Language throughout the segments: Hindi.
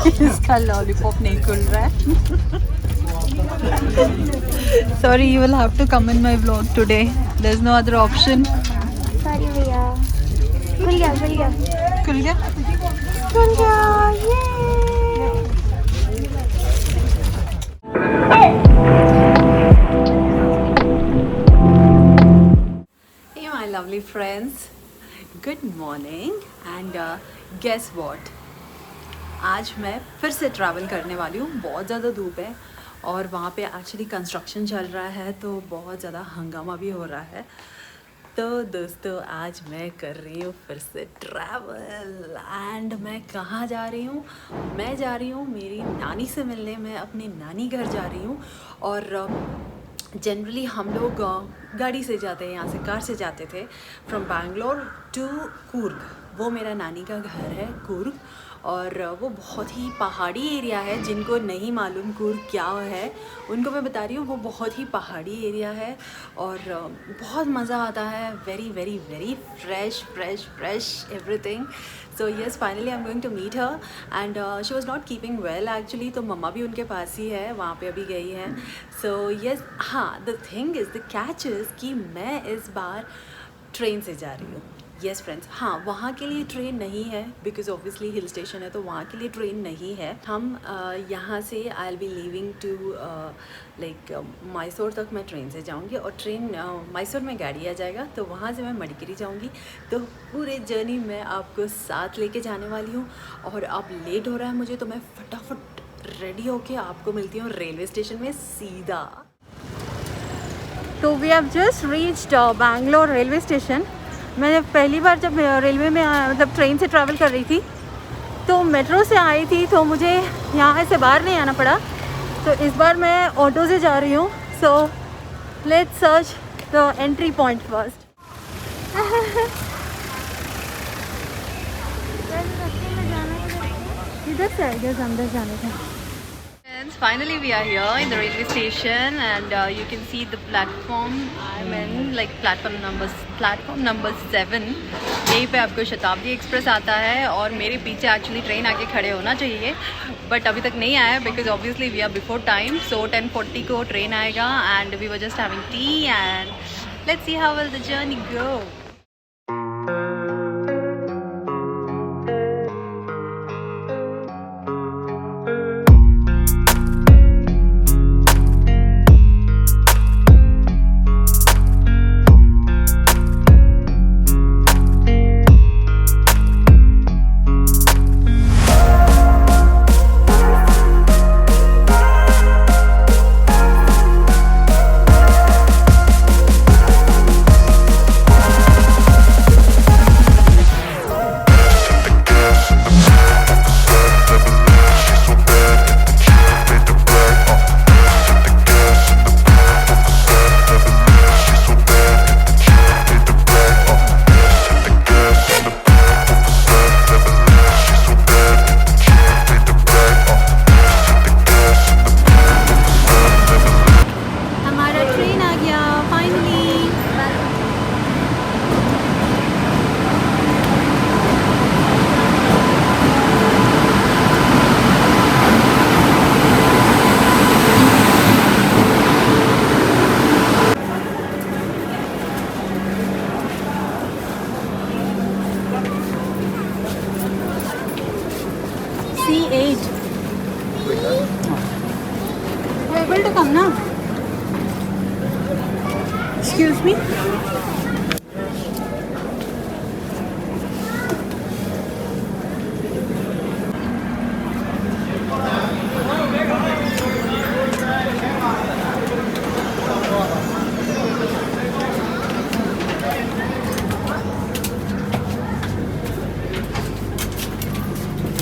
इसका लॉलीपॉप नहीं खुल रहा है. Sorry, you will have to come in my vlog today. There's no other option. Sorry भैया. खुल गया खुल गया खुल गया? खुल गया. ये Hey my lovely friends, good morning and guess what? आज मैं फिर से ट्रैवल करने वाली हूँ. बहुत ज़्यादा धूप है और वहाँ पे एक्चुअली कंस्ट्रक्शन चल रहा है तो बहुत ज़्यादा हंगामा भी हो रहा है. तो दोस्तों आज मैं कर रही हूँ फिर से ट्रैवल एंड मैं कहाँ जा रही हूँ? मैं जा रही हूँ मेरी नानी से मिलने. मैं अपने नानी घर जा रही हूँ और जनरली हम लोग गाड़ी से जाते हैं, यहाँ से कार से जाते थे फ्रॉम बैंगलोर टू कूर्ग. वो मेरा नानी का घर है कूर्ग और वो बहुत ही पहाड़ी एरिया है. जिनको नहीं मालूम कूर्ग क्या है उनको मैं बता रही हूँ, वो बहुत ही पहाड़ी एरिया है और बहुत मज़ा आता है. Very very very fresh fresh fresh everything. So yes finally I am going to meet her and she was not keeping well actually. तो मम्मा भी उनके पास ही है, वहाँ पे अभी गई हैं. सो येस हाँ, the thing is the catch is कि मैं इस बार ट्रेन से जा रही हूँ. येस फ्रेंड्स, हाँ वहाँ के लिए ट्रेन नहीं है बिकॉज ऑब्वियसली हिल स्टेशन है तो वहाँ के लिए ट्रेन नहीं है. हम यहाँ से I will be leaving to like Mysore तक मैं ट्रेन से जाऊँगी और ट्रेन मैसूर में गाड़ी आ जाएगा तो वहाँ से मैं मडिकेरी जाऊँगी. तो पूरे जर्नी मैं आपको साथ लेके जाने वाली हूँ और अब लेट हो रहा है मुझे तो मैं फटाफट रेडी होके आपको मिलती हूँ रेलवे स्टेशन में सीधा. तो we have just reached Bangalore railway station. मैं पहली बार जब रेलवे में मतलब ट्रेन से ट्रैवल कर रही थी तो मेट्रो से आई थी तो मुझे यहाँ से बाहर नहीं आना पड़ा. तो इस बार मैं ऑटो से जा रही हूँ. So let's search the entry point first. इधर से इधर अंदर जाने का. Finally we are here in the railway station and you can see the platform. I'm in like platform number 7. यहीं पे आपको शताब्दी एक्सप्रेस आता है और मेरे पीछे एक्चुअली ट्रेन आके खड़े होना चाहिए बट अभी तक नहीं आया because obviously we are before time. So 10:40 को ट्रेन आएगा and we were just having tea and let's see how will the journey go. C8. You're able to come now? Excuse me?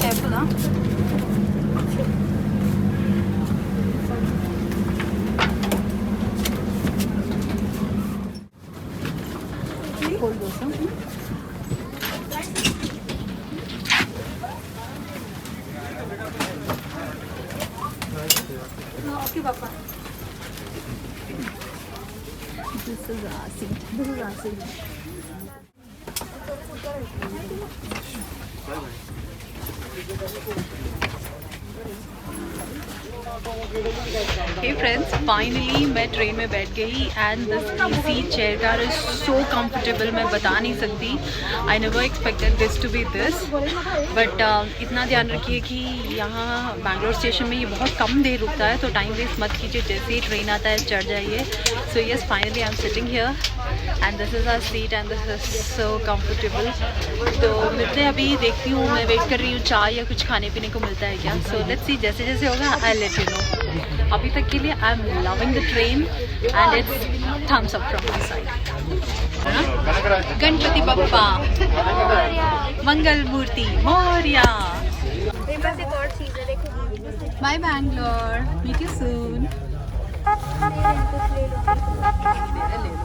Careful, huh? Hold those, huh? No, okay, Papa. This is our seat. This is our seat. Hey friends, finally मैं ट्रेन में बैठ गई and this easy chair car is so comfortable, मैं बता नहीं सकती. I never expected this to be this, but इतना ध्यान रखिए कि यहाँ बैंगलोर स्टेशन में ये बहुत कम देर रुकता है, तो टाइम वेस्ट मत कीजिए, जैसे ही ट्रेन आता है चढ़ जाइए. So yes, finally I'm sitting here and this is our seat and this is so comfortable. तो मिलते हैं अभी, देखती हूँ, मैं वेट कर रही हूँ चाय या कुछ खाने पीने को मिलता है क्या. So let's see, जैसे जैसे होगा I'll let you know. अभी तक के लिए I am loving the train and it's thumbs up from my side. Ganpati Bappa Mangal Murti Morya. मेरे पास एक और चीज़ है, देखो. Bye Bangalore, meet you soon.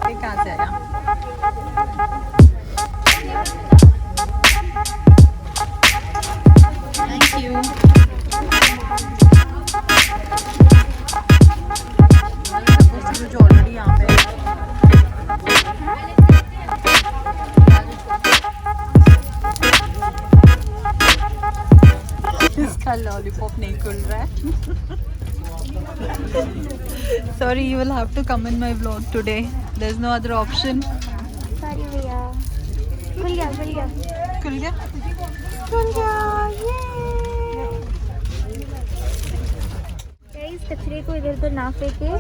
ले कहाँ से आया? Thank you. जो ऑलरेडी यहाँ पे इसका लॉलीपॉप नहीं खुल रहा है. Sorry, you will have to come in my vlog today. There's no other option. Sorry भैया. खुल गया खुल गया खुल गया. खुल गया. इस कचरे को इधर उधर ना फेंके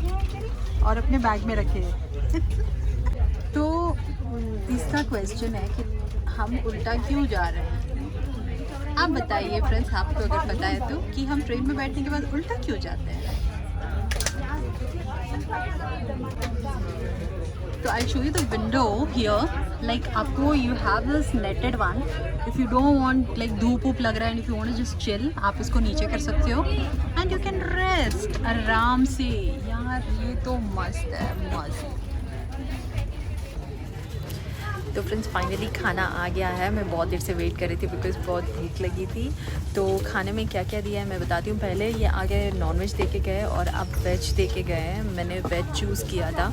और अपने बैग में रखे. तो तीसरा क्वेश्चन है कि हम उल्टा क्यों जा रहे हैं. आप बताइए फ्रेंड्स, आपको अगर पता है तो, कि हम ट्रेन में बैठने के बाद उल्टा क्यों जाते हैं. तो I show you the window here. Like आपको you have this netted one. If you don't want, like धूप वूप लग रहा है, if you want just chill, आप इसको नीचे कर सकते हो एंड यू कैन रेस्ट आराम से. यार ये तो मस्त है, मस्त. तो फ्रेंड्स फाइनली खाना आ गया है. मैं बहुत देर से वेट कर रही थी बिकॉज बहुत भूख लगी थी. तो खाने में क्या क्या दिया है मैं बताती हूँ. पहले ये आगे नॉनवेज दे के गए और अब वेज दे के गए हैं. मैंने वेज चूज़ किया था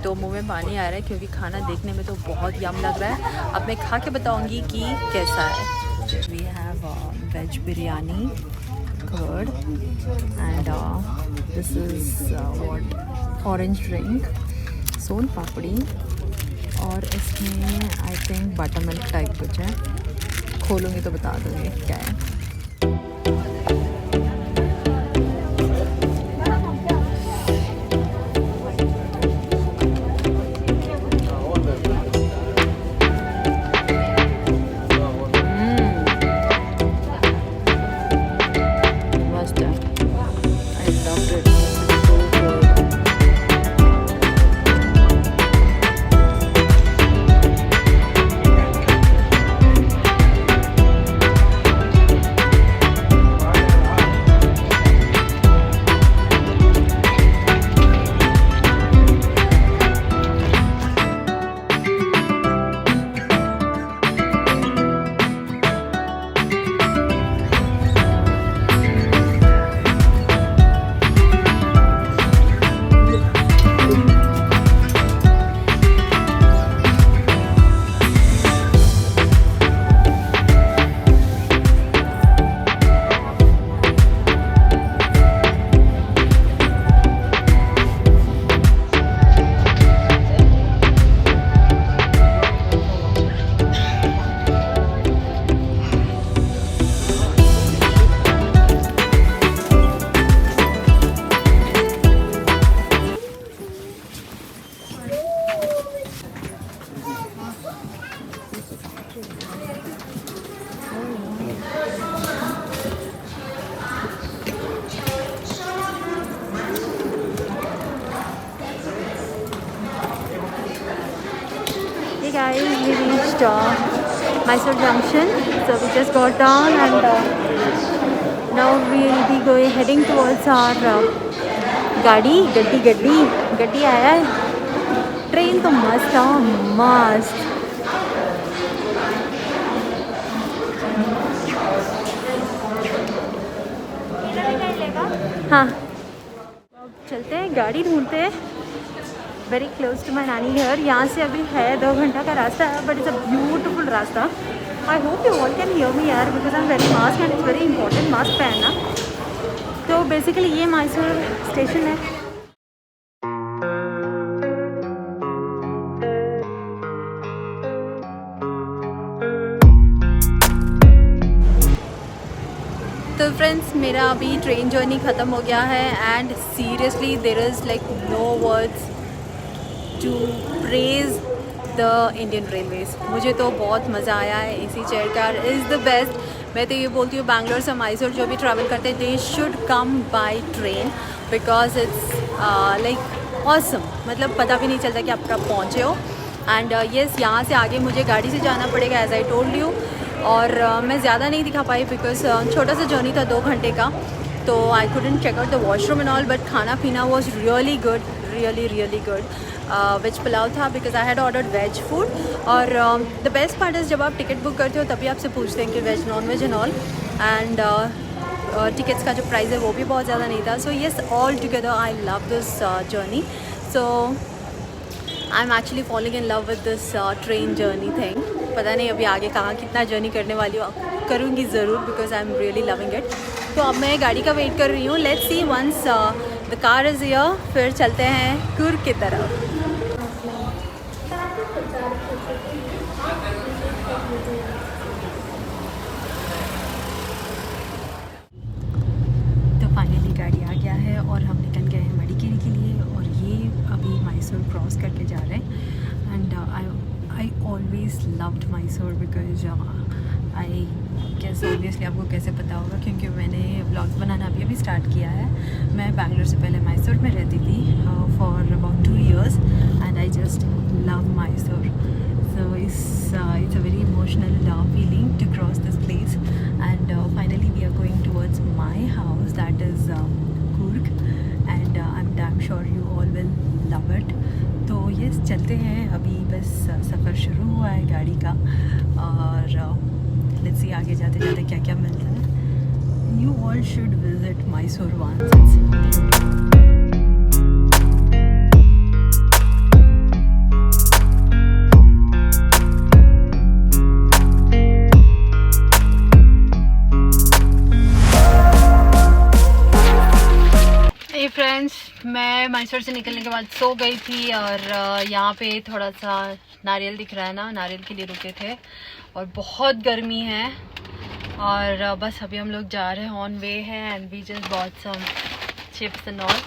तो मुंह में पानी आ रहा है क्योंकि खाना देखने में तो बहुत यम लग रहा है. अब मैं खा के बताऊँगी कि कैसा है. We have veg biryani, curd and this is what orange drink, son papdi और इसमें I think buttermilk type कुछ है. खोलूँगी तो बता दूँगी क्या है. मस्त है. I love it. guys, we reached Mysore Junction, so we just got down and now we'll be heading towards our गड्डी आया है. ट्रेन तो मस्त है, मस्त. हाँ, चलते हैं, गाड़ी ढूंढते हैं. वेरी क्लोज टू माई नानी घर. यहाँ से अभी है 2 घंटा का रास्ता है, बट इट्स अ ब्यूटीफुल रास्ता. I hope you all can hear me यार, because I am very mask and it's very important mask पहनना। तो बेसिकली ये मैसूर स्टेशन है। तो फ्रेंड्स मेरा अभी ट्रेन जर्नी ख़त्म हो गया है and seriously there is like no words to praise the Indian railways. मुझे तो बहुत मज़ा आया है। AC chair car is the best. मैं तो ये बोलती हूँ बैंगलोर से मैसूर जो भी ट्रैवल करते हैं they should come by train because it's like awesome. मतलब पता भी नहीं चलता कि आप कब पहुँचे हो। एंड येस यहाँ से आगे मुझे गाड़ी से जाना पड़ेगा एज आई टोल्ड यू। और मैं ज़्यादा नहीं दिखा पाई बिकॉज छोटा सा जर्नी था 2 घंटे का, तो I couldn't check out the washroom and all. But खाना पीना was really good, really good. Veg pulao था because I had ordered veg food. और द बेस्ट पार्ट इज़ जब आप टिकट बुक करते हो तभी आपसे पूछते हैं कि veg non veg and all. And tickets का जो प्राइस है वो भी बहुत ज़्यादा नहीं था। So yes all together I love this journey. So I am actually following in love with this train journey thing. पता नहीं अभी आगे कहाँ कितना जर्नी करने वाली हूँ, करूँगी ज़रूर because I am really loving it. तो अब मैं गाड़ी का वेट कर रही हूँ। Let's see once the car is here फिर चलते हैं कुर्ग की तरफ। तो फाइनली गाड़ी आ गया है और हम निकल गए हैं मडिकेरी के लिए। और ये अभी मैसूर क्रॉस करके जा रहे हैं। And I always loved Mysore because I कैसे ऑब्वियसली आपको कैसे पता होगा क्योंकि मैंने व्लॉग्स बनाना अभी स्टार्ट किया है। मैं बैंगलोर से पहले मैसूर में रहती थी for about 2 years and I just love Mysore. So it's a very emotional feeling to cross this place and finally we are going towards my house that is Coorg and I am damn sure you all will love it. तो यस चलते हैं। अभी बस सफ़र शुरू हुआ है गाड़ी का और लेट्स सी आगे जाते जाते क्या क्या मिलता है। You all should visit Mysore once. Friends मैं मैसूर से निकलने के बाद सो गई थी और यहाँ पे थोड़ा सा नारियल दिख रहा है ना, नारियल के लिए रुके थे और बहुत गर्मी है। और बस अभी हम लोग जा रहे हैं, ऑन वे है and we just bought some chips and all.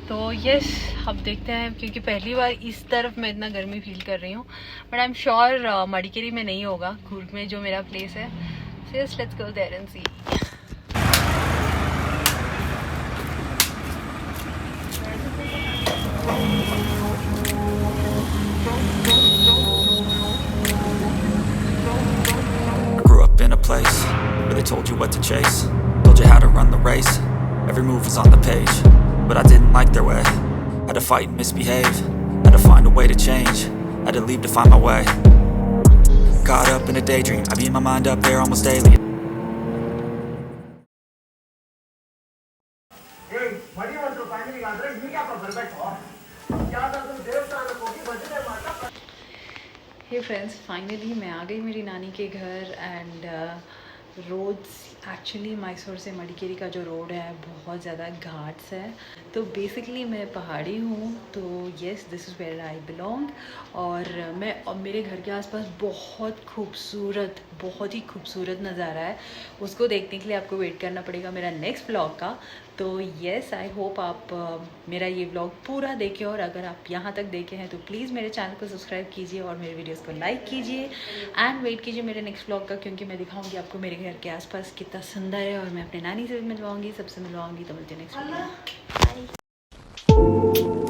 तो यस अब देखते हैं क्योंकि पहली बार इस तरफ मैं इतना गर्मी फील कर रही हूँ। But I am sure Madikeri में नहीं होगा, कुर्ग में जो मेरा प्लेस है। So yes let's go there and see. Place where they told you what to chase, told you how to run the race. Every move was on the page, but I didn't like their way. Had to fight and misbehave, had to find a way to change, had to leave to find my way. Caught up in a daydream, I beat my mind up there almost daily. Hey friends finally मैं आ गई मेरी नानी के घर एंड रोड्स एक्चुअली मैसूर से मडिकेरी का जो रोड है बहुत ज़्यादा घाट्स है। तो बेसिकली मैं पहाड़ी हूँ, तो yes this is where I belong. और मेरे घर के आसपास बहुत ही खूबसूरत नज़ारा है। उसको देखने के लिए आपको वेट करना पड़ेगा मेरा नेक्स्ट व्लॉग का। तो येस आई होप आप मेरा ये व्लॉग पूरा देखें और अगर आप यहाँ तक देखे हैं तो प्लीज़ मेरे चैनल को सब्सक्राइब कीजिए और मेरे वीडियोस को लाइक कीजिए एंड वेट कीजिए मेरे नेक्स्ट व्लॉग का, क्योंकि मैं दिखाऊंगी आपको मेरे घर के आसपास कितना सुंदर है और मैं अपने नानी से भी मिलवाऊंगी, सबसे मिलवाऊंगी। तो मिलते हैं नेक्स्ट वीडियो। बाय।